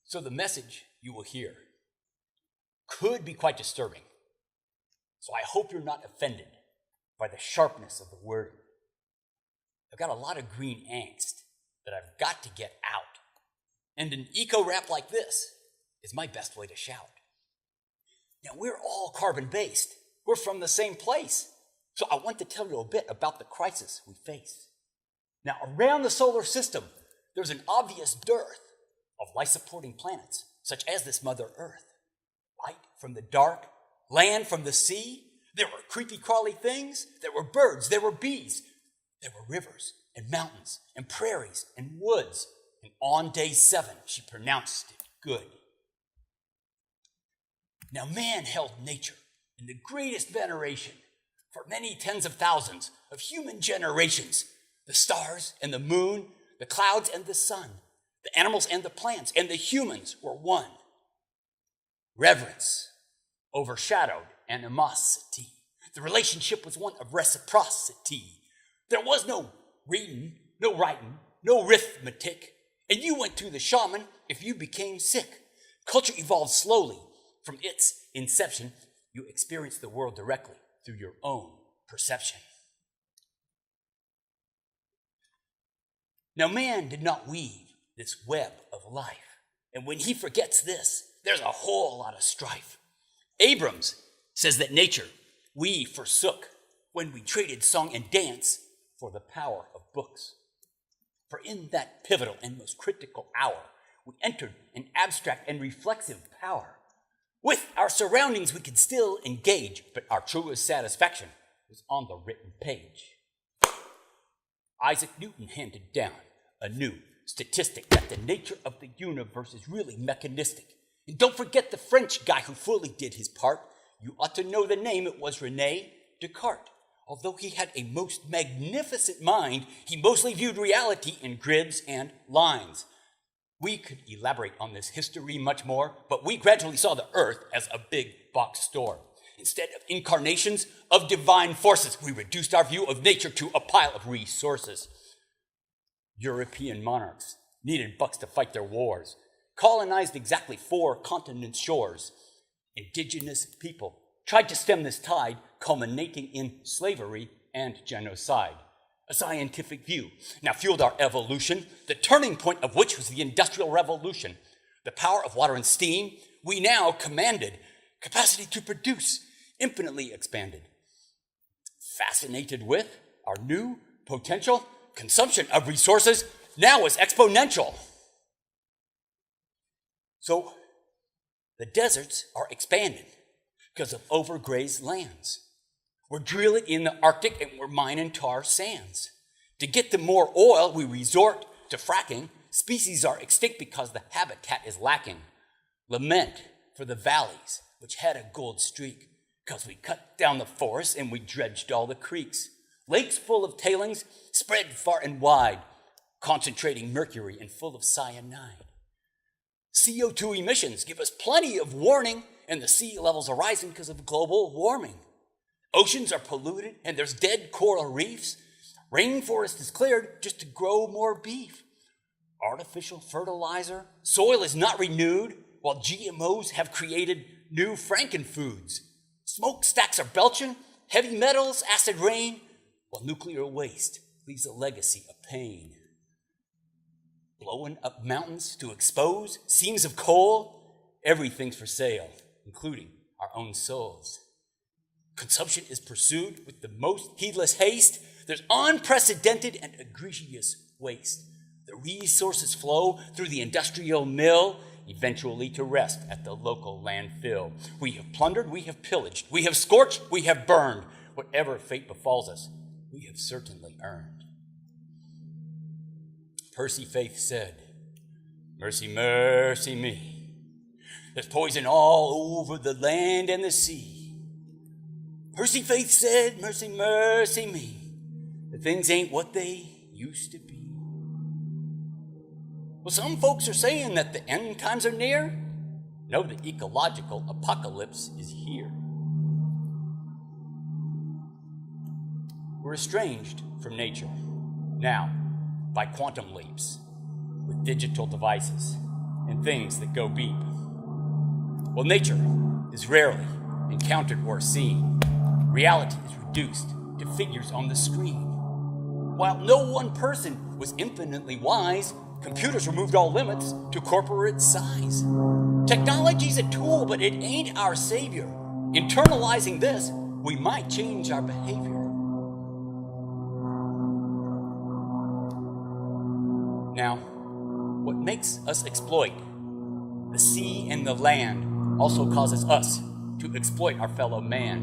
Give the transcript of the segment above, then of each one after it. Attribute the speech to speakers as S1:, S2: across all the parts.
S1: So the message you will hear could be quite disturbing. So I hope you're not offended by the sharpness of the wording. I've got a lot of green angst that I've got to get out. And an eco-rap like this is my best way to shout. Now, we're all carbon-based. We're from the same place. So I want to tell you a bit about the crisis we face. Now, around the solar system, there's an obvious dearth of life-supporting planets, such as this Mother Earth. Light from the dark, land from the sea. There were creepy-crawly things. There were birds. There were bees. There were rivers and mountains and prairies and woods. And on day 7, she pronounced it good. Now, man held nature in the greatest veneration for many tens of thousands of human generations. The stars and the moon, the clouds and the sun, the animals and the plants and the humans were one. Reverence overshadowed animosity. The relationship was one of reciprocity. There was no reading, no writing, no arithmetic, and you went to the shaman if you became sick. Culture evolved slowly. From its inception, you experienced the world directly through your own perception. Now, man did not weave this web of life, and when he forgets this, there's a whole lot of strife. Abrams says that nature we forsook when we traded song and dance for the power of books. For in that pivotal and most critical hour, we entered an abstract and reflexive power. With our surroundings, we could still engage, but our truest satisfaction was on the written page. Isaac Newton handed down a new statistic that the nature of the universe is really mechanistic. And don't forget the French guy who fully did his part. You ought to know the name. It was René Descartes. Although he had a most magnificent mind, he mostly viewed reality in grids and lines. We could elaborate on this history much more, but we gradually saw the earth as a big box store. Instead of incarnations of divine forces, we reduced our view of nature to a pile of resources. European monarchs needed bucks to fight their wars, colonized exactly 4 continent shores. Indigenous people tried to stem this tide, culminating in slavery and genocide. A scientific view now fueled our evolution, the turning point of which was the Industrial Revolution. The power of water and steam we now commanded, capacity to produce infinitely expanded. Fascinated with our new potential, consumption of resources now was exponential. So the deserts are expanding because of overgrazed lands. We're drilling in the Arctic and we're mining tar sands. To get the more oil, we resort to fracking. Species are extinct because the habitat is lacking. Lament for the valleys, which had a gold streak, because we cut down the forests and we dredged all the creeks. Lakes full of tailings spread far and wide, concentrating mercury and full of cyanide. CO2 emissions give us plenty of warning, and the sea levels are rising because of global warming. Oceans are polluted, and there's dead coral reefs. Rainforest is cleared just to grow more beef. Artificial fertilizer, soil is not renewed, while GMOs have created new frankenfoods. Smokestacks are belching, heavy metals, acid rain, while nuclear waste leaves a legacy of pain. Blowing up mountains to expose seams of coal, everything's for sale, including our own souls. Consumption is pursued with the most heedless haste. There's unprecedented and egregious waste. The resources flow through the industrial mill, eventually to rest at the local landfill. We have plundered, we have pillaged, we have scorched, we have burned. Whatever fate befalls us, we have certainly earned. Percy Faith said, "Mercy, mercy me. There's poison all over the land and the sea." Percy Faith said, "Mercy, mercy me. The things ain't what they used to be." Well, some folks are saying that the end times are near. No, the ecological apocalypse is here. We're estranged from nature now by quantum leaps with digital devices and things that go beep. Well, nature is rarely encountered or seen. Reality is reduced to figures on the screen. While no one person was infinitely wise, computers removed all limits to corporate size. Technology's a tool, but it ain't our savior. Internalizing this, we might change our behavior. Now, what makes us exploit the sea and the land also causes us to exploit our fellow man.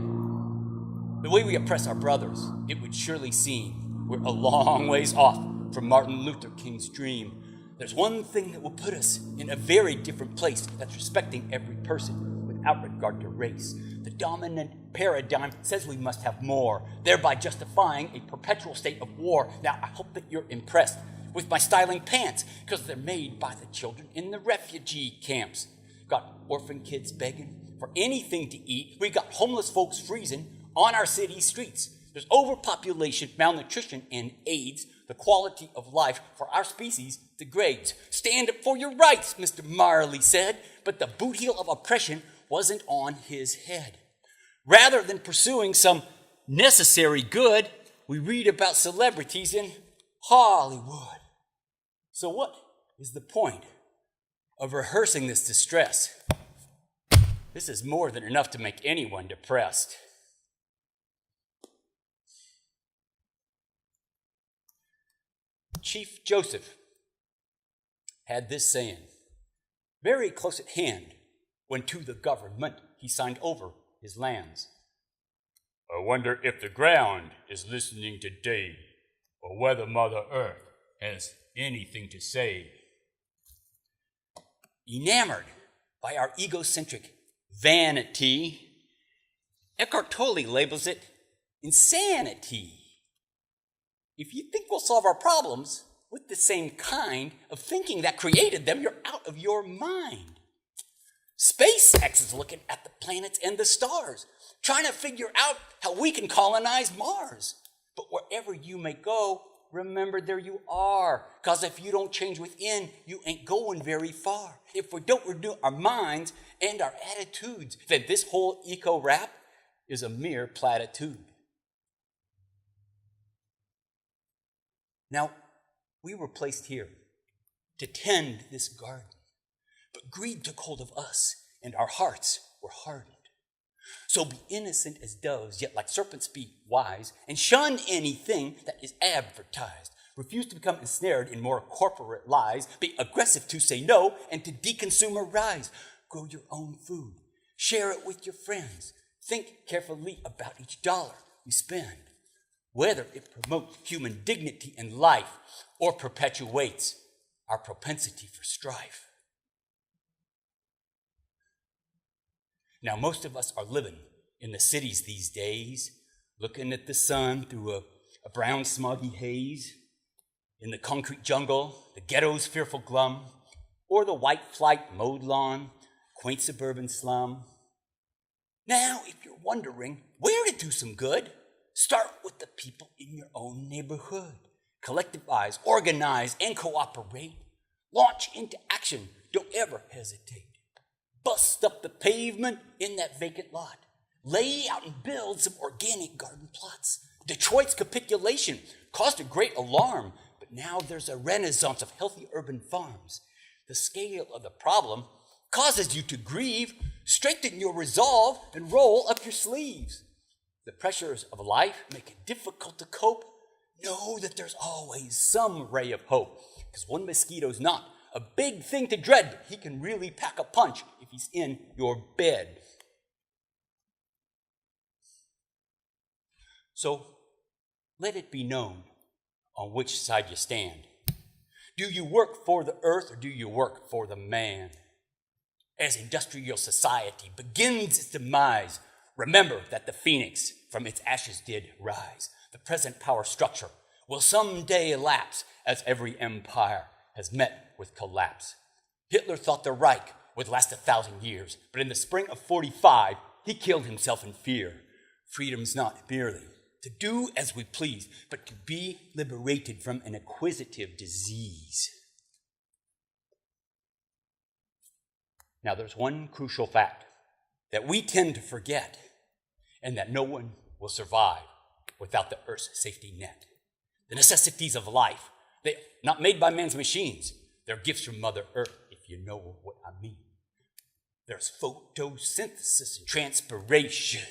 S1: The way we oppress our brothers, it would surely seem we're a long ways off from Martin Luther King's dream. There's one thing that will put us in a very different place, that's respecting every person without regard to race. The dominant paradigm says we must have more, thereby justifying a perpetual state of war. Now, I hope that you're impressed with my styling pants, because they're made by the children in the refugee camps. Got orphan kids begging for anything to eat. We got homeless folks freezing on our city streets. There's overpopulation, malnutrition, and AIDS. The quality of life for our species degrades. Stand up for your rights, Mr. Marley said, but the boot heel of oppression wasn't on his head. Rather than pursuing some necessary good, we read about celebrities in Hollywood. So what is the point of rehearsing this distress? This is more than enough to make anyone depressed. Chief Joseph had this saying, very close at hand, when to the government he signed over his lands. I wonder if the ground is listening today, or whether Mother Earth has anything to say. Enamored by our egocentric vanity, Eckhart Tolle labels it insanity. If you think we'll solve our problems with the same kind of thinking that created them, you're out of your mind. SpaceX is looking at the planets and the stars, trying to figure out how we can colonize Mars. But wherever you may go, remember there you are. Because if you don't change within, you ain't going very far. If we don't renew our minds and our attitudes, then this whole eco-rap is a mere platitude. Now, we were placed here to tend this garden, but greed took hold of us, and our hearts were hardened. So be innocent as doves, yet like serpents be wise, and shun anything that is advertised. Refuse to become ensnared in more corporate lies. Be aggressive to say no and to deconsumerize. Grow your own food. Share it with your friends. Think carefully about each dollar you spend, whether it promotes human dignity and life or perpetuates our propensity for strife. Now, most of us are living in the cities these days, looking at the sun through a brown smoggy haze, in the concrete jungle, the ghetto's fearful glum, or the white flight mowed lawn, quaint suburban slum. Now, if you're wondering where to do some good, start with the people in your own neighborhood. Collectivize, organize, and cooperate. Launch into action. Don't ever hesitate. Bust up the pavement in that vacant lot. Lay out and build some organic garden plots. Detroit's capitulation caused a great alarm, but now there's a renaissance of healthy urban farms. The scale of the problem causes you to grieve. Strengthen your resolve and roll up your sleeves. The pressures of life make it difficult to cope. Know that there's always some ray of hope, because one mosquito's not a big thing to dread, but he can really pack a punch if he's in your bed. So let it be known on which side you stand. Do you work for the earth or do you work for the man? As industrial society begins its demise, remember that the phoenix from its ashes did rise. The present power structure will someday elapse, as every empire has met with collapse. Hitler thought the Reich would last 1,000 years, but in the spring of 45, he killed himself in fear. Freedom's not merely to do as we please, but to be liberated from an acquisitive disease. Now, there's one crucial fact that we tend to forget, and that no one will survive without the Earth's safety net. The necessities of life, they're not made by man's machines. They're gifts from Mother Earth, if you know what I mean. There's photosynthesis and transpiration.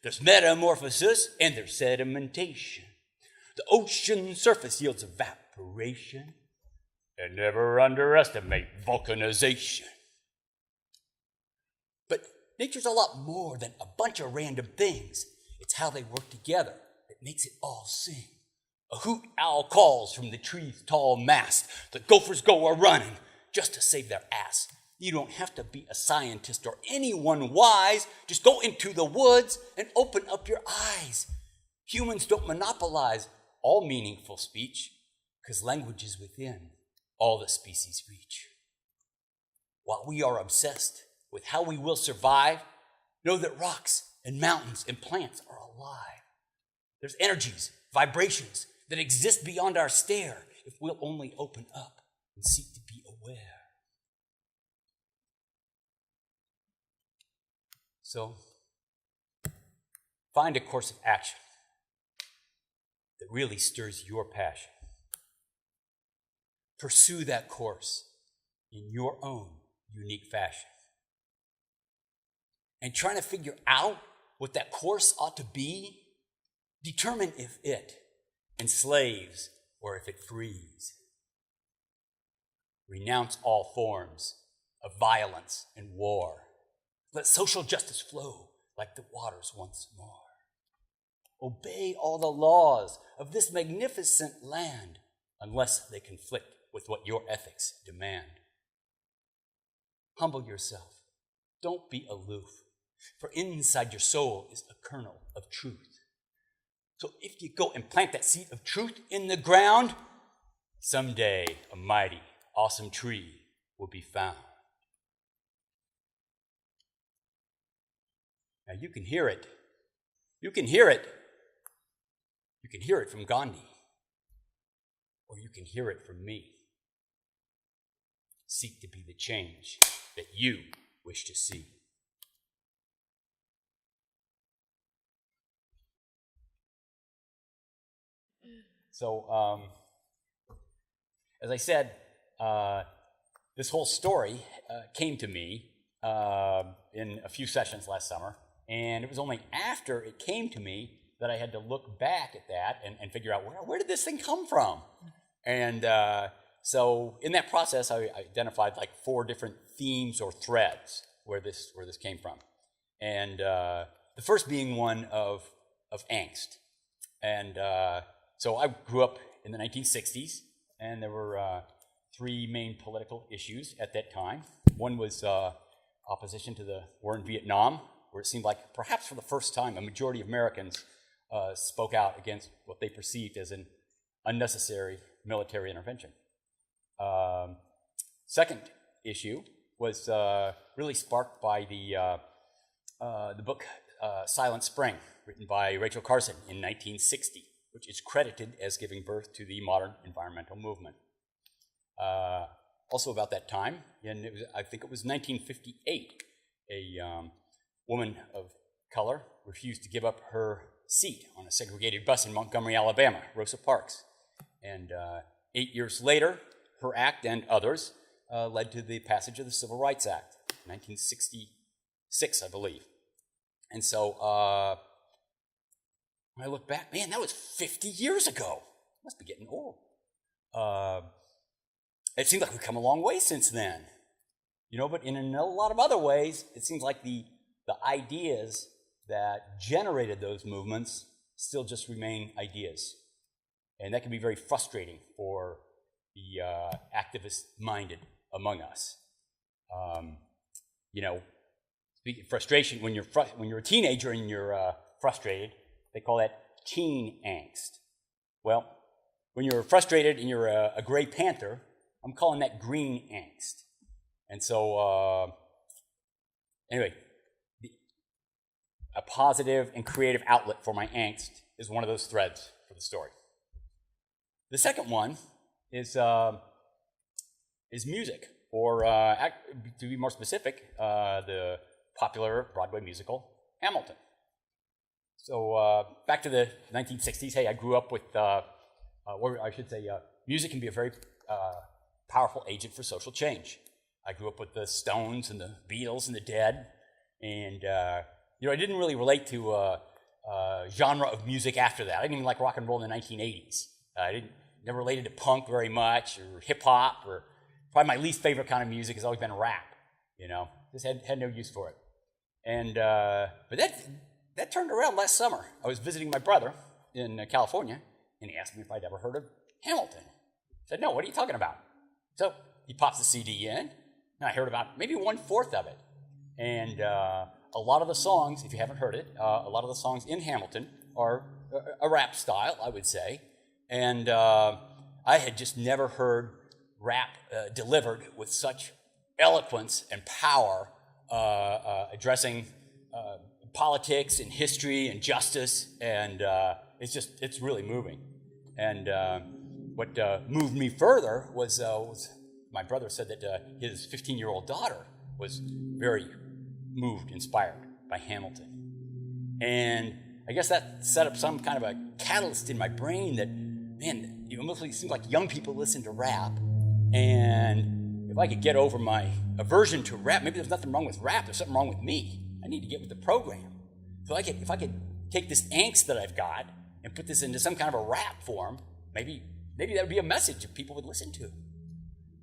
S1: There's metamorphosis and there's sedimentation. The ocean surface yields evaporation. And never underestimate vulcanization. But nature's a lot more than a bunch of random things. It's how they work together that makes it all sing. A hoot owl calls from the tree's tall mast. The gophers go a-running just to save their ass. You don't have to be a scientist or anyone wise. Just go into the woods and open up your eyes. Humans don't monopolize all meaningful speech because language is within all the species' reach. While we are obsessed with how we will survive, know that rocks and mountains and plants are alive. There's energies, vibrations that exist beyond our stare if we'll only open up and seek to be aware. So, find a course of action that really stirs your passion. Pursue that course in your own unique fashion. And trying to figure out what that course ought to be, determine if it enslaves or if it frees. Renounce all forms of violence and war. Let social justice flow like the waters once more. Obey all the laws of this magnificent land unless they conflict with what your ethics demand. Humble yourself. Don't be aloof, for inside your soul is a kernel of truth. So if you go and plant that seed of truth in the ground, someday a mighty, awesome tree will be found. Now you can hear it. You can hear it. You can hear it from Gandhi, or you can hear it from me. Seek to be the change that you wish to see. So, as I said, this whole story came to me in a few sessions last summer, and it was only after it came to me that I had to look back at that and figure out where did this thing come from? And so in that process, I identified like 4 different themes or threads where this came from. And the first being one of angst. And so I grew up in the 1960s, and there were 3 main political issues at that time. One was opposition to the war in Vietnam, where it seemed like perhaps for the first time a majority of Americans spoke out against what they perceived as an unnecessary military intervention. Second issue was really sparked by the book Silent Spring, written by Rachel Carson in 1960, which is credited as giving birth to the modern environmental movement. Also about that time, and I think it was 1958, a woman of color refused to give up her seat on a segregated bus in Montgomery, Alabama, Rosa Parks. And 8 years later, her act and others led to the passage of the Civil Rights Act, 1966, I believe. And so when I look back, man, that was 50 years ago. Must be getting old. It seems like we've come a long way since then. You know, but in a lot of other ways, it seems like the ideas that generated those movements still just remain ideas. And that can be very frustrating for the activist-minded among us. You know, speaking of frustration, when you're a teenager and you're frustrated, they call that teen angst. Well, when you're frustrated and you're a gray panther, I'm calling that green angst. And so, anyway, a positive and creative outlet for my angst is one of those threads for the story. The second one is music. or to be more specific, the popular Broadway musical Hamilton. So back to the 1960s, hey, I grew up with, music can be a very powerful agent for social change. I grew up with the Stones and the Beatles and the Dead, and I didn't really relate to genre of music after that. I didn't even like rock and roll in the 1980s. I never related to punk very much, or hip hop, or probably my least favorite kind of music has always been rap. Just had no use for it. And but that turned around last summer. I was visiting my brother in California, and he asked me if I'd ever heard of Hamilton. I said, no, what are you talking about? So he pops the CD in, and I heard about maybe 1/4 of it. And a lot of the songs, if you haven't heard it, a lot of the songs in Hamilton are a rap style, I would say. And I had just never heard rap delivered with such eloquence and power, addressing politics and history and justice, and it's really moving. And what moved me further was my brother said that his 15-year-old daughter was very moved, inspired by Hamilton. And I guess that set up some kind of a catalyst in my brain that, man, it almost seems like young people listen to rap, and if I could get over my aversion to rap, maybe there's nothing wrong with rap, there's something wrong with me. I need to get with the program. So if I could take this angst that I've got and put this into some kind of a rap form, maybe that would be a message that people would listen to.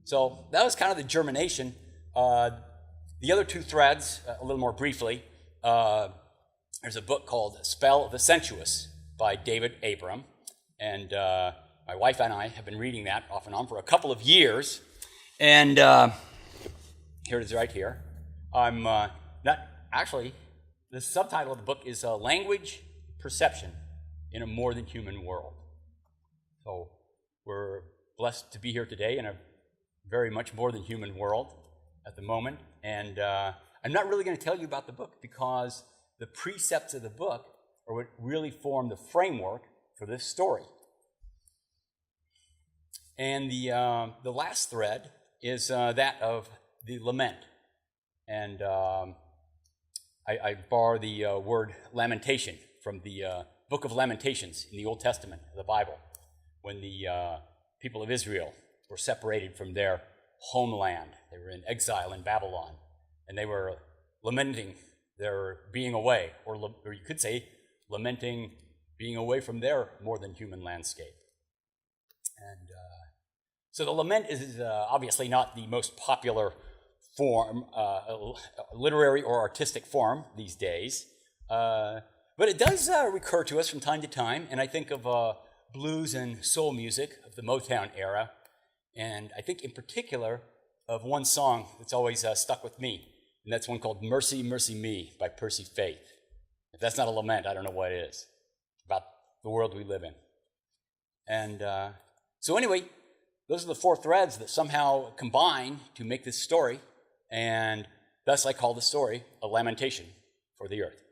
S1: So that was kind of the germination. The other two threads, a little more briefly, there's a book called Spell of the Sensuous by David Abram, and my wife and I have been reading that off and on for a couple of years, and here it is right here. I'm the subtitle of the book is Language Perception in a More Than Human World. So we're blessed to be here today in a very much more than human world at the moment, and I'm not really going to tell you about the book because the precepts of the book are what really form the framework for this story. And the last thread is that of the lament. And I borrow the word lamentation from the Book of Lamentations in the Old Testament, the Bible, when the people of Israel were separated from their homeland. They were in exile in Babylon, and they were lamenting their being away, or you could say lamenting being away from their more than human landscape. And so the lament is obviously not the most popular form, literary or artistic form these days, but it does recur to us from time to time, and I think of blues and soul music of the Motown era, and I think in particular of one song that's always stuck with me, and that's one called Mercy, Mercy Me by Percy Faith. If that's not a lament, I don't know what is, about the world we live in. And so anyway, those are the four threads that somehow combine to make this story, and thus I call the story a lamentation for the earth.